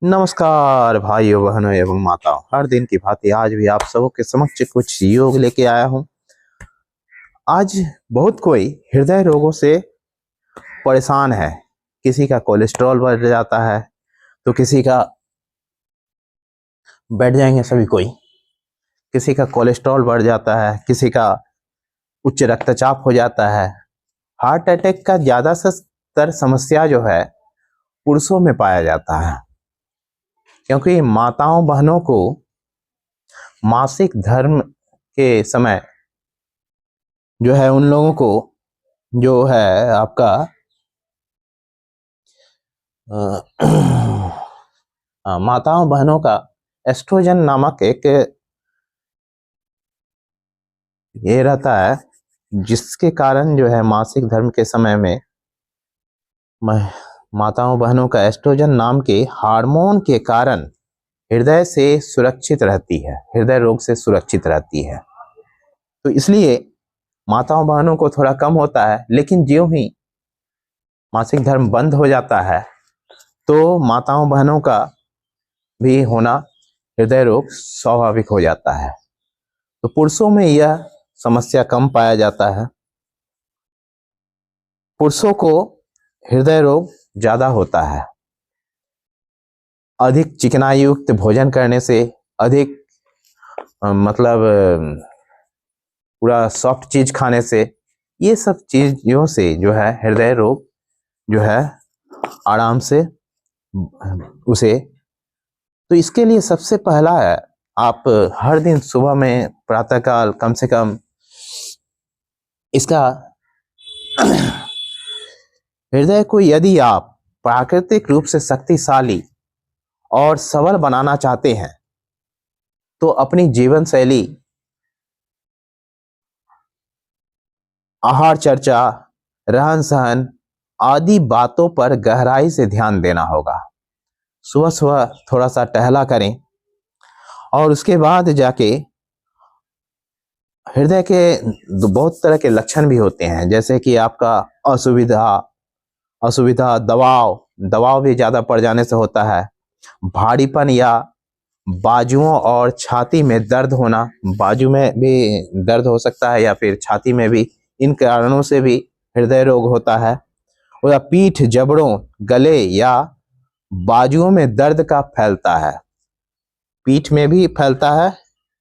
नमस्कार भाइयों बहनों एवं माताओं। हर दिन की भांति आज भी आप सबों के समक्ष कुछ योग लेके आया हूं। आज बहुत कोई हृदय रोगों से परेशान है। किसी का कोलेस्ट्रॉल बढ़ जाता है तो किसी का, बैठ जाएंगे सभी कोई, किसी का कोलेस्ट्रॉल बढ़ जाता है, किसी का उच्च रक्तचाप हो जाता है। हार्ट अटैक का ज्यादातर समस्या जो है पुरुषों में पाया जाता है, क्योंकि माताओं बहनों को मासिक धर्म के समय जो है उन लोगों को जो है आपका माताओं बहनों का एस्ट्रोजन नामक एक ये रहता है, जिसके कारण जो है मासिक धर्म के समय में माताओं बहनों का एस्ट्रोजन नाम के हार्मोन के कारण हृदय से सुरक्षित रहती है, हृदय रोग से सुरक्षित रहती है। तो इसलिए माताओं बहनों को थोड़ा कम होता है, लेकिन ज्यों ही मासिक धर्म बंद हो जाता है तो माताओं बहनों का भी होना हृदय रोग स्वाभाविक हो जाता है। तो पुरुषों में यह समस्या कम पाया जाता है। पुरुषों को हृदय रोग ज्यादा होता है। अधिक चिकनाई युक्त भोजन करने से, अधिक पूरा सॉफ्ट चीज खाने से, ये सब चीजों से जो है हृदय रोग जो है आराम से उसे, तो इसके लिए सबसे पहला है, आप हर दिन सुबह में प्रातःकाल कम से कम इसका हृदय को यदि आप प्राकृतिक रूप से शक्तिशाली और सबल बनाना चाहते हैं तो अपनी जीवन शैली, आहार चर्चा, रहन सहन आदि बातों पर गहराई से ध्यान देना होगा। सुबह सुबह थोड़ा सा टहला करें और उसके बाद जाके हृदय के बहुत तरह के लक्षण भी होते हैं, जैसे कि आपका असुविधा दबाव भी ज्यादा पड़ जाने से होता है। भारीपन या बाजुओं और छाती में दर्द होना, बाजू में भी दर्द हो सकता है या फिर छाती में भी, इन कारणों से भी हृदय रोग होता है। और पीठ, जबड़ों, गले या बाजुओं में दर्द का फैलता है। पीठ में भी फैलता है,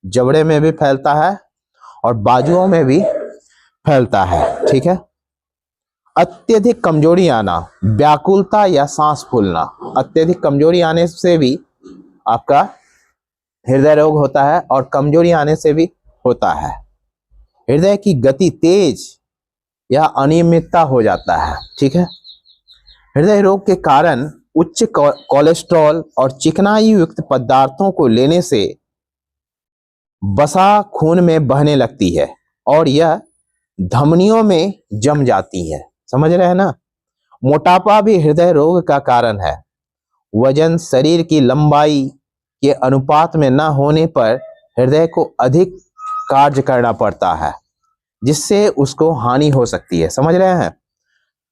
जबड़े में भी फैलता है और बाजुओं में भी फैलता है। ठीक है। अत्यधिक कमजोरी आना, व्याकुलता या सांस फूलना, अत्यधिक कमजोरी आने से भी आपका हृदय रोग होता है और कमजोरी आने से भी होता है। हृदय की गति तेज या अनियमितता हो जाता है। ठीक है। हृदय रोग के कारण उच्च कोलेस्ट्रॉल और चिकनाई युक्त पदार्थों को लेने से वसा खून में बहने लगती है और यह धमनियों में जम जाती है। समझ रहे हैं ना। मोटापा भी हृदय रोग का कारण है। वजन शरीर की लंबाई के अनुपात में न होने पर हृदय को अधिक कार्य करना पड़ता है, जिससे उसको हानि हो सकती है। समझ रहे हैं।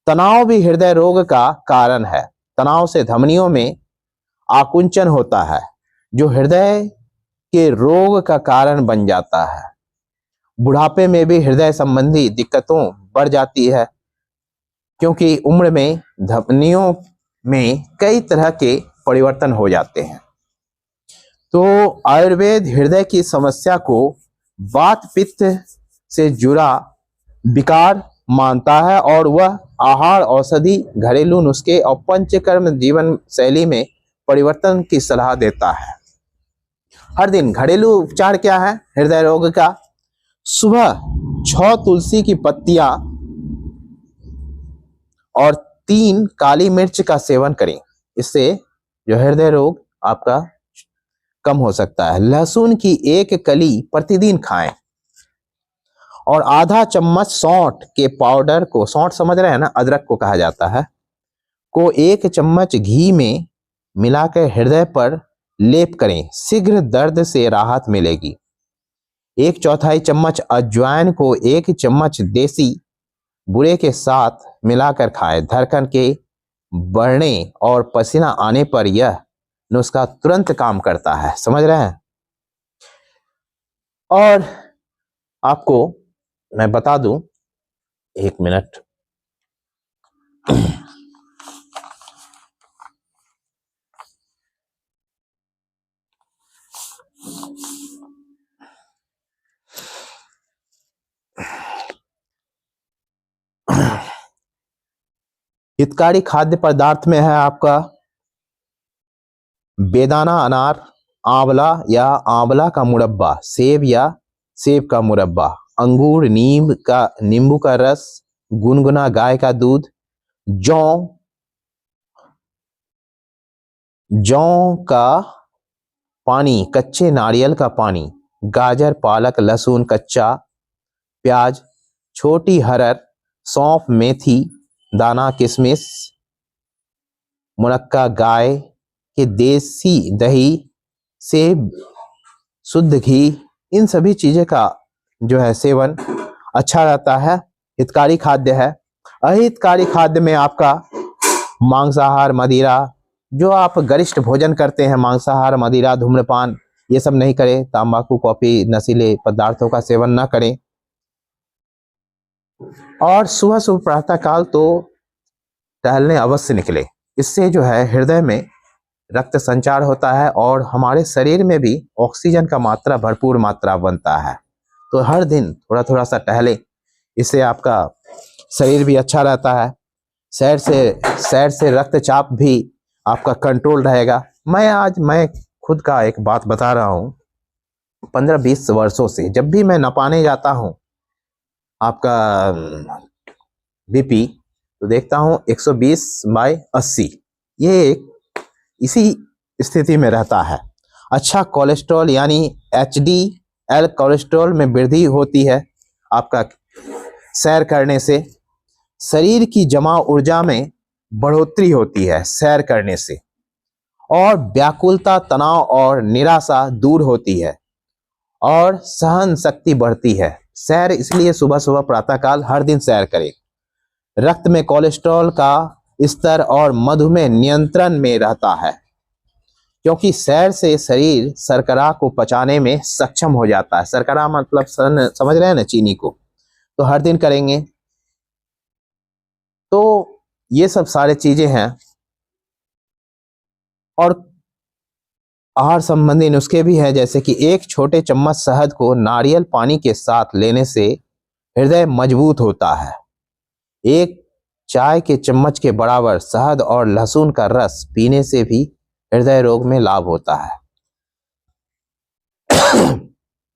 तनाव भी हृदय रोग का कारण है। तनाव से धमनियों में आकुंचन होता है, जो हृदय के रोग का कारण बन जाता है। बुढ़ापे में भी हृदय संबंधी दिक्कतों बढ़ जाती है, क्योंकि उम्र में धमनियों में कई तरह के परिवर्तन हो जाते हैं। तो आयुर्वेद हृदय की समस्या को वात पित्त से जुड़ा विकार मानता है और वह आहार, औषधि, घरेलू नुस्खे और पंचकर्म जीवन शैली में परिवर्तन की सलाह देता है। हर दिन घरेलू उपचार क्या है हृदय रोग का? सुबह 6 तुलसी की पत्तियां और 3 काली मिर्च का सेवन करें। इससे जो हृदय रोग आपका कम हो सकता है। लहसुन की 1 कली प्रतिदिन खाएं और आधा चम्मच सौंठ के पाउडर को, सौंठ समझ रहे हैं ना, अदरक को कहा जाता है, को 1 चम्मच घी में मिलाकर हृदय पर लेप करें। शीघ्र दर्द से राहत मिलेगी। 1/4 चम्मच अजवाइन को 1 चम्मच देसी बूरे के साथ मिलाकर खाएं। धड़कन के बढ़ने और पसीना आने पर यह नुस्खा तुरंत काम करता है, समझ रहे हैं। और आपको मैं बता दूं, एक मिनट, हितकारी खाद्य पदार्थ में है आपका बेदाना अनार, आंवला या आंवला का मुरब्बा, सेब या सेब का मुरब्बा, अंगूर, नींबू का रस, गुनगुना गाय का दूध, जौ का पानी, कच्चे नारियल का पानी, गाजर, पालक, लहसुन, कच्चा प्याज, छोटी हरड़, सौंफ, मेथी दाना, किशमिश, मुनक्का, गाय के देसी दही से शुद्ध घी, इन सभी चीजें का जो है सेवन अच्छा रहता है, हितकारी खाद्य है। अहितकारी खाद्य में आपका मांसाहार, मदिरा, जो आप गरिष्ठ भोजन करते हैं, मांसाहार, मदिरा, धूम्रपान, ये सब नहीं करें। तंबाकू, कॉफी, नशीले पदार्थों का सेवन ना करें। और सुबह सुबह प्रातः काल तो टहलने अवश्य निकले। इससे जो है हृदय में रक्त संचार होता है और हमारे शरीर में भी ऑक्सीजन का मात्रा भरपूर मात्रा बनता है। तो हर दिन थोड़ा थोड़ा सा टहले, इससे आपका शरीर भी अच्छा रहता है। सैर से रक्तचाप भी आपका कंट्रोल रहेगा। मैं खुद का एक बात बता रहा हूँ, 15-20 वर्षों से जब भी मैं नपाने जाता हूँ आपका बीपी, तो देखता हूँ 120/80, ये एक इसी स्थिति में रहता है। अच्छा कोलेस्ट्रॉल यानी HDL कोलेस्ट्रॉल में वृद्धि होती है आपका सैर करने से। शरीर की जमा ऊर्जा में बढ़ोतरी होती है सैर करने से, और व्याकुलता, तनाव और निराशा दूर होती है और सहन शक्ति बढ़ती है। सैर इसलिए सुबह सुबह प्रातःकाल हर दिन सैर करें। रक्त में कोलेस्ट्रॉल का स्तर और मधुमेह नियंत्रण में रहता है, क्योंकि सैर से शरीर शर्करा को पचाने में सक्षम हो जाता है। शर्करा मतलब समझ रहे हैं ना, चीनी को। तो हर दिन करेंगे तो ये सब सारे चीजें हैं। और आहार संबंधी नुस्खे भी हैं, जैसे कि 1 छोटे चम्मच शहद को नारियल पानी के साथ लेने से हृदय मजबूत होता है। 1 चाय के चम्मच के बराबर शहद और लहसुन का रस पीने से भी हृदय रोग में लाभ होता है।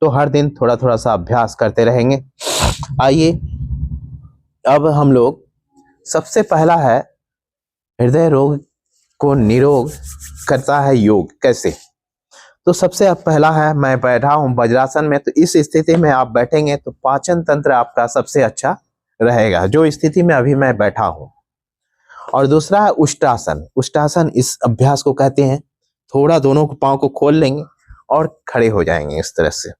तो हर दिन थोड़ा थोड़ा सा अभ्यास करते रहेंगे। आइए अब हम लोग, सबसे पहला है हृदय रोग को निरोग करता है योग। कैसे? तो सबसे पहला है, मैं बैठा हूं वज्रासन में, तो इस स्थिति में आप बैठेंगे तो पाचन तंत्र आपका सबसे अच्छा रहेगा, जो स्थिति में अभी मैं बैठा हूं। और दूसरा है उष्टासन। उष्टासन इस अभ्यास को कहते हैं, थोड़ा दोनों पांव को खोल लेंगे और खड़े हो जाएंगे इस तरह से।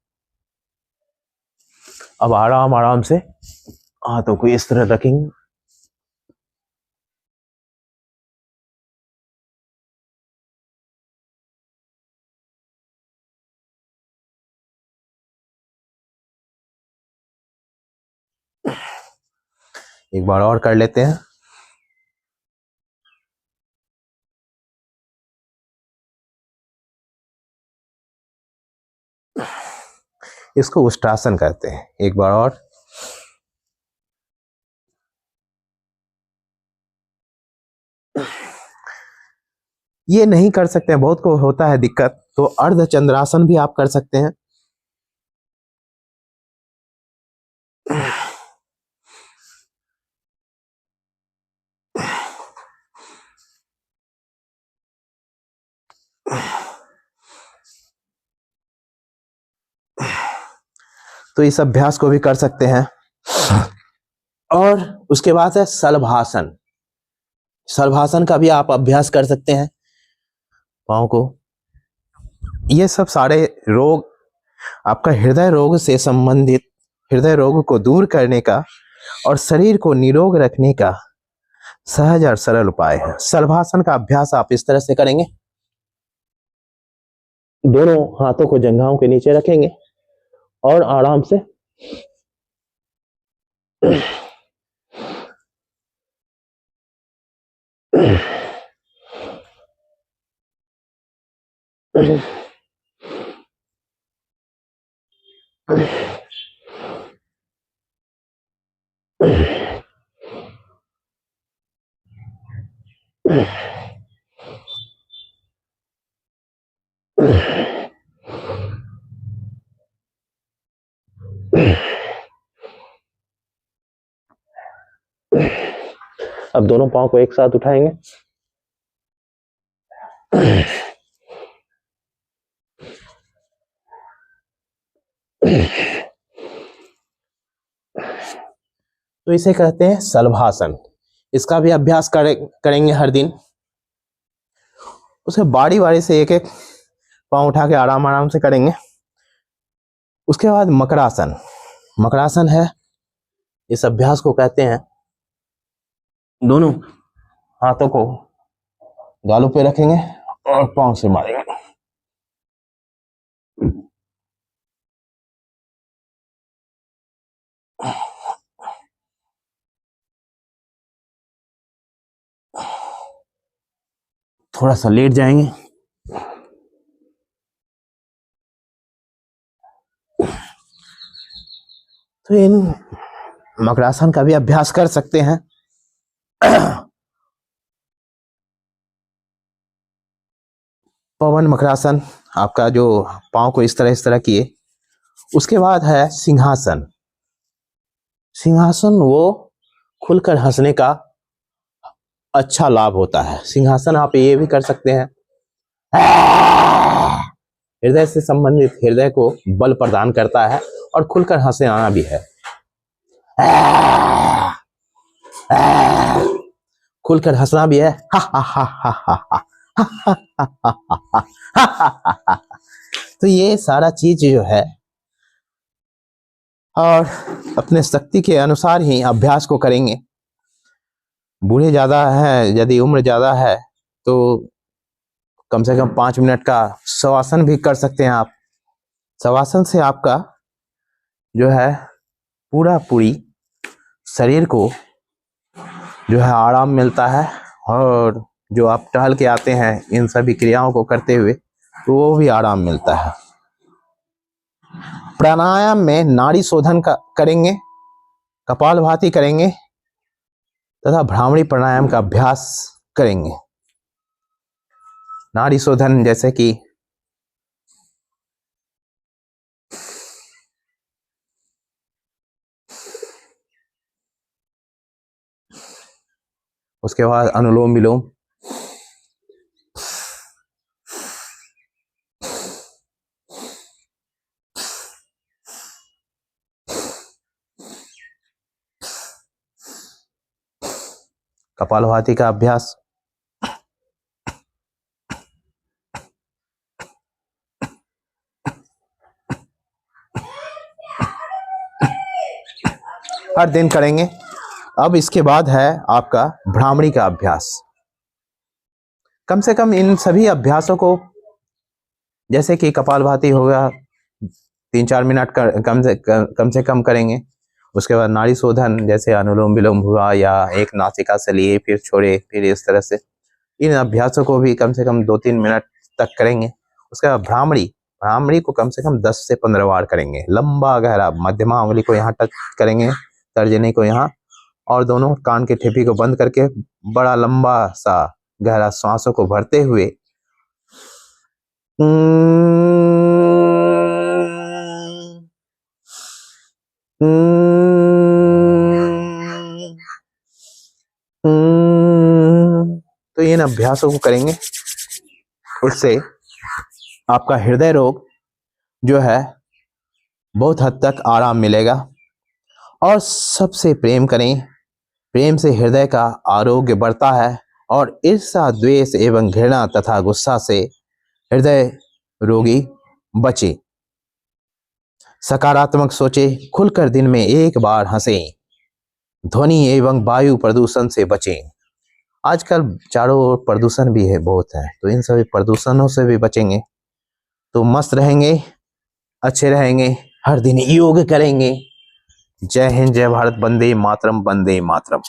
अब आराम आराम से हाथों को इस तरह रखेंगे। एक बार और कर लेते हैं। इसको उष्टासन कहते हैं। एक बार और। ये नहीं कर सकते हैं, बहुत को होता है दिक्कत, तो अर्धचंद्रासन भी आप कर सकते हैं। तो इस अभ्यास को भी कर सकते हैं। और उसके बाद है शलभासन। शलभासन का भी आप अभ्यास कर सकते हैं पाँव को। ये सब सारे रोग, आपका हृदय रोग से संबंधित, हृदय रोग को दूर करने का और शरीर को निरोग रखने का सहज और सरल उपाय है। शलभासन का अभ्यास आप इस तरह से करेंगे। दोनों हाथों को जंघाओं के नीचे रखेंगे और आराम से अब दोनों पांव को एक साथ उठाएंगे। तो इसे कहते हैं शलभासन। इसका भी अभ्यास करेंगे हर दिन। उसे बारी बारी से एक एक पांव उठा के आराम आराम से करेंगे। उसके बाद मकरासन। मकरासन है, इस अभ्यास को कहते हैं दोनों हाथों को गालों पे रखेंगे और पांव से मारेंगे। थोड़ा सा लेट जाएंगे। तो इन मकरासन का भी अभ्यास कर सकते हैं। पवन मकरासन, आपका जो पांव को इस तरह किए। उसके बाद है सिंहासन। सिंहासन वो खुलकर हंसने का अच्छा लाभ होता है। सिंहासन आप ये भी कर सकते हैं, हृदय से संबंधित, हृदय को बल प्रदान करता है और खुलकर हंसे आना भी है। खुलकर हंसना भी है। तो ये सारा चीज जो है, और अपने शक्ति के अनुसार ही अभ्यास को करेंगे। बूढ़े ज्यादा है, यदि उम्र ज्यादा है तो कम से कम 5 मिनट का शवासन भी कर सकते हैं आप। शवासन से आपका जो है पूरी शरीर को जो है आराम मिलता है, और जो आप टहल के आते हैं इन सभी क्रियाओं को करते हुए, तो वो भी आराम मिलता है। प्राणायाम में नाड़ी शोधन करेंगे, कपालभाति करेंगे तथा भ्रामरी प्राणायाम का अभ्यास करेंगे। नाड़ी शोधन जैसे कि उसके बाद अनुलोम विलोम, कपालभाति का अभ्यास, हर दिन करेंगे। अब इसके बाद है आपका भ्रामरी का अभ्यास। कम से कम इन सभी अभ्यासों को, जैसे कि कपालभाति हो गया 3-4 मिनट कम से कम करेंगे। उसके बाद नाड़ी शोधन जैसे अनुलोम विलोम हुआ, या एक नासिका से लिए फिर छोड़े, फिर इस तरह से इन अभ्यासों को भी कम से कम 2-3 मिनट तक करेंगे। उसके बाद भ्रामरी को कम से कम 10 से 15 बार करेंगे। लंबा गहरा, मध्यमा उंगली को यहाँ टच करेंगे, तर्जनी को यहाँ, और दोनों कान के ठेपी को बंद करके बड़ा लंबा सा गहरा सांसों को भरते हुए तो इन अभ्यासों को करेंगे। उससे आपका हृदय रोग जो है बहुत हद तक आराम मिलेगा। और सबसे प्रेम करें, प्रेम से हृदय का आरोग्य बढ़ता है, और ईर्ष्या, द्वेष एवं घृणा तथा गुस्सा से हृदय रोगी बचे। सकारात्मक सोचे, खुलकर दिन में एक बार हंसें, ध्वनि एवं वायु प्रदूषण से बचें। आजकल चारों ओर प्रदूषण भी है, बहुत है, तो इन सभी प्रदूषणों से भी बचेंगे तो मस्त रहेंगे, अच्छे रहेंगे, हर दिन योग करेंगे। जय हिंद, जय भारत, वंदे मातरम, वंदे मातरम।